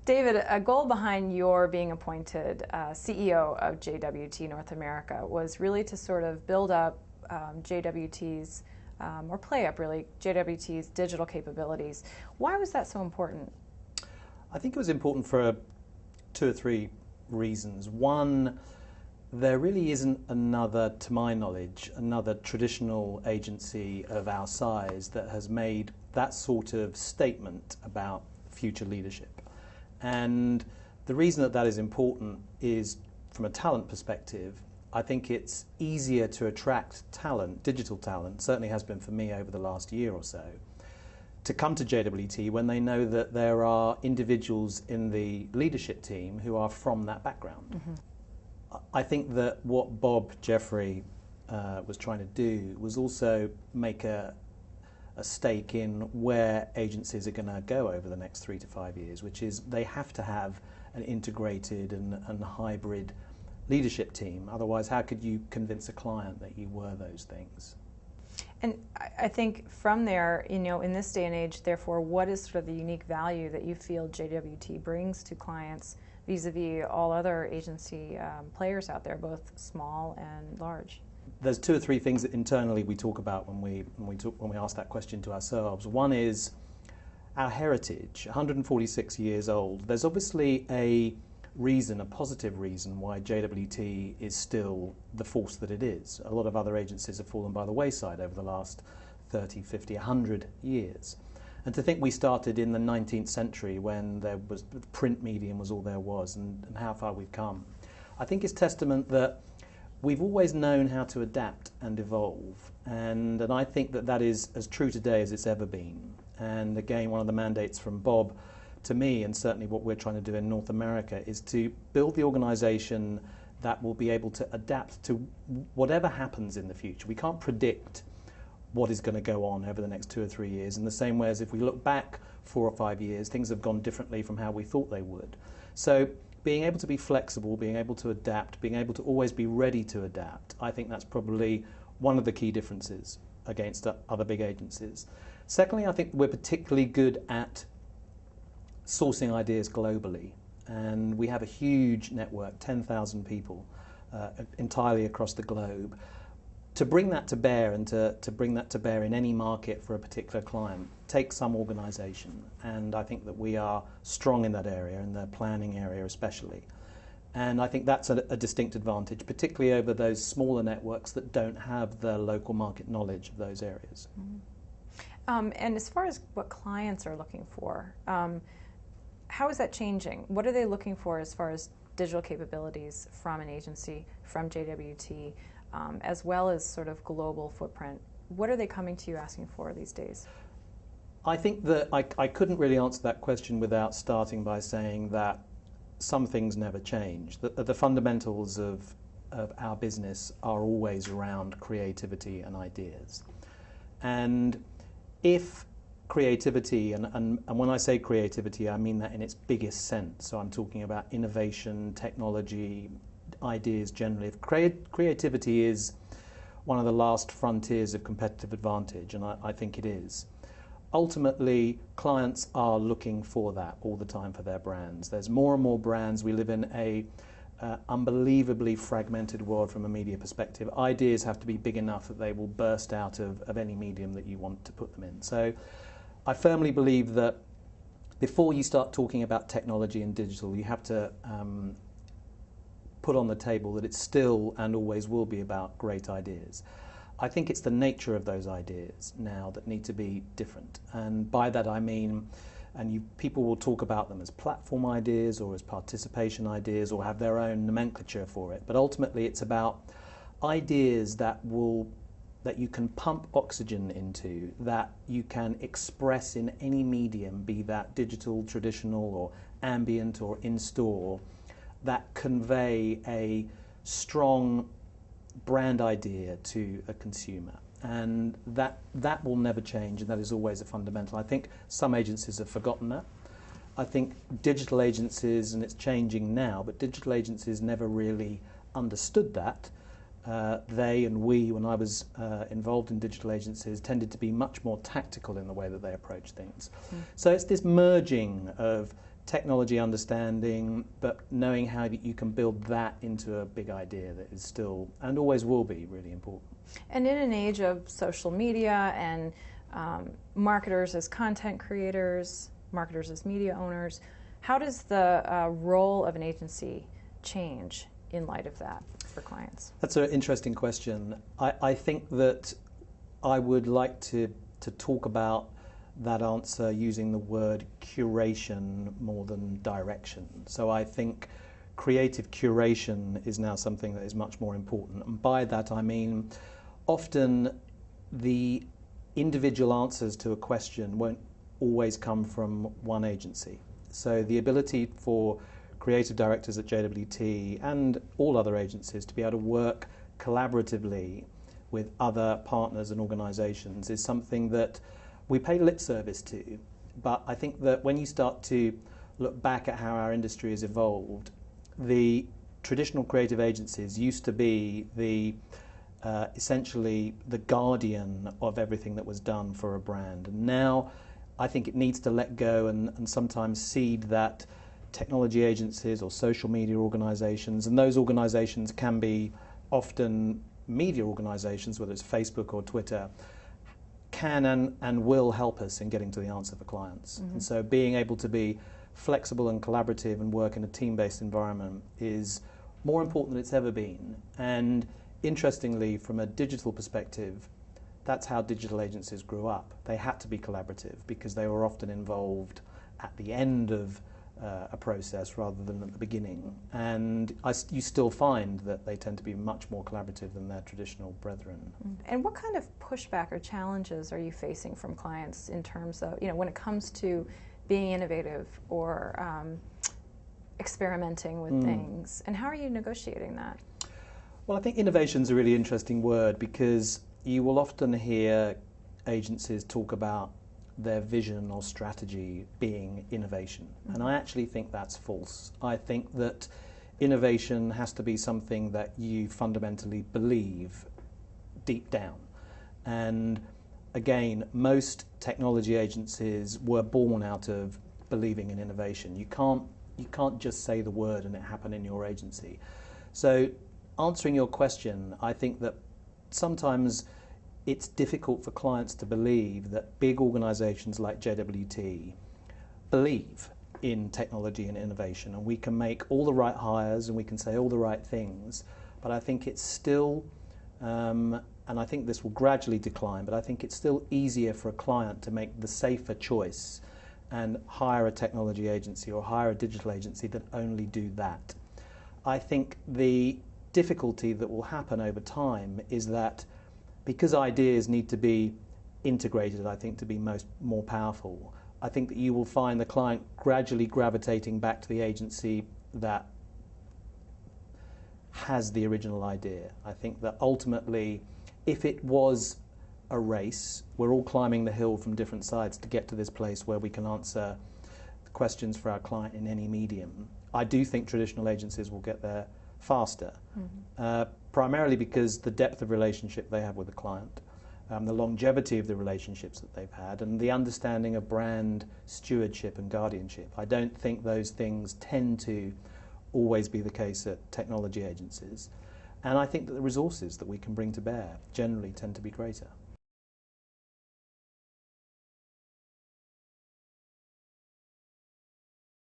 David, a goal behind your being appointed CEO of JWT North America was really to sort of build up JWTs, or play up really, JWT's digital capabilities. Why was that so important? I think it was important for two or three reasons. One, there really isn't another, to my knowledge, another traditional agency of our size that has made that sort of statement about future leadership. And the reason that that is important is, from a talent perspective, I think it's easier to attract talent, digital talent, certainly has been for me over the last year or so, to come to JWT when they know that there are individuals in the leadership team who are from that background. Mm-hmm. I think that what Bob Jeffrey was trying to do was also make a stake in where agencies are going to go over the next 3 to 5 years, which is they have to have an integrated and hybrid leadership team. Otherwise, how could you convince a client that you were those things? And I think from there, you know, in this day and age, therefore, what is sort of the unique value that you feel JWT brings to clients vis-a-vis all other agency players out there, both small and large? There's 2 or 3 things that internally we talk about when we ask that question to ourselves. One is our heritage, 146 years old. There's obviously a reason, a positive reason, why JWT is still the force that it is. A lot of other agencies have fallen by the wayside over the last 30, 50, 100 years. And to think we started in the 19th century when there was the print medium was all there was, and how far we've come, I think is testament that we've always known how to adapt and evolve, and I think that that is as true today as it's ever been. And again, one of the mandates from Bob to me, and certainly what we're trying to do in North America, is to build the organisation that will be able to adapt to whatever happens in the future. We can't predict what is going to go on over the next 2 or 3 years, in the same way as if we look back 4 or 5 years, things have gone differently from how we thought they would. So being able to be flexible, being able to adapt, being able to always be ready to adapt, I think that's probably one of the key differences against other big agencies. Secondly, I think we're particularly good at sourcing ideas globally, and we have a huge network, 10,000 people entirely across the globe. To bring that to bear, and to bring that to bear in any market for a particular client, takes some organisation, and I think that we are strong in that area, in the planning area especially. And I think that's a distinct advantage, particularly over those smaller networks that don't have the local market knowledge of those areas. Mm-hmm. And as far as what clients are looking for, how is that changing? What are they looking for as far as digital capabilities from an agency, from JWT, as well as sort of global footprint? What are they coming to you asking for these days? I think that I couldn't really answer that question without starting by saying that some things never change. The fundamentals of our business are always around creativity and ideas. And if creativity, and when I say creativity, I mean that in its biggest sense. So I'm talking about innovation, technology, ideas generally. If creativity is one of the last frontiers of competitive advantage, and I think it is, ultimately clients are looking for that all the time for their brands. There's more and more brands. We live in a unbelievably fragmented world from a media perspective. Ideas have to be big enough that they will burst out of any medium that you want to put them in. So I firmly believe that before you start talking about technology and digital, you have to put on the table that it's still and always will be about great ideas. I think it's the nature of those ideas now that need to be different. And by that I mean, people will talk about them as platform ideas or as participation ideas or have their own nomenclature for it. But ultimately it's about ideas that you can pump oxygen into, that you can express in any medium, be that digital, traditional, or ambient, or in-store, that convey a strong brand idea to a consumer. And that will never change, and that is always a fundamental. I think some agencies have forgotten that. I think digital agencies, and it's changing now, but digital agencies never really understood that. They and we, when I was involved in digital agencies, tended to be much more tactical in the way that they approach things. So it's this merging of technology understanding, but knowing how you can build that into a big idea that is still, and always will be, really important. And in an age of social media and marketers as content creators, marketers as media owners, how does the role of an agency change in light of that for clients? That's an interesting question. I think that I would like to talk about that answer using the word curation more than direction. So I think creative curation is now something that is much more important. And by that I mean often the individual answers to a question won't always come from one agency. So the ability for creative directors at JWT and all other agencies to be able to work collaboratively with other partners and organisations is something that we pay lip service to. But I think that when you start to look back at how our industry has evolved, the traditional creative agencies used to be the essentially the guardian of everything that was done for a brand. And now I think it needs to let go and sometimes cede that technology agencies or social media organisations, and those organisations can be often media organisations, whether it's Facebook or Twitter, can and will help us in getting to the answer for clients. Mm-hmm. And so being able to be flexible and collaborative and work in a team-based environment is more important than it's ever been. And interestingly, from a digital perspective, that's how digital agencies grew up. They had to be collaborative because they were often involved at the end of a process rather than at the beginning. And you still find that they tend to be much more collaborative than their traditional brethren. And what kind of pushback or challenges are you facing from clients in terms of, when it comes to being innovative or experimenting with things? And how are you negotiating that? Well, I think innovation is a really interesting word because you will often hear agencies talk about their vision or strategy being innovation. Mm-hmm. And I actually think that's false. I think that innovation has to be something that you fundamentally believe deep down. And again, most technology agencies were born out of believing in innovation. You can't just say the word and it happen in your agency. So answering your question, I think that sometimes it's difficult for clients to believe that big organisations like JWT believe in technology and innovation, and we can make all the right hires and we can say all the right things, but I think it's still, and I think this will gradually decline, but I think it's still easier for a client to make the safer choice and hire a technology agency or hire a digital agency that only do that. I think the difficulty that will happen over time is that because ideas need to be integrated, I think, to be more powerful, I think that you will find the client gradually gravitating back to the agency that has the original idea. I think that ultimately, if it was a race, we're all climbing the hill from different sides to get to this place where we can answer questions for our client in any medium. I do think traditional agencies will get there faster, primarily because the depth of relationship they have with the client, the longevity of the relationships that they've had, and the understanding of brand stewardship and guardianship. I don't think those things tend to always be the case at technology agencies, and I think that the resources that we can bring to bear generally tend to be greater.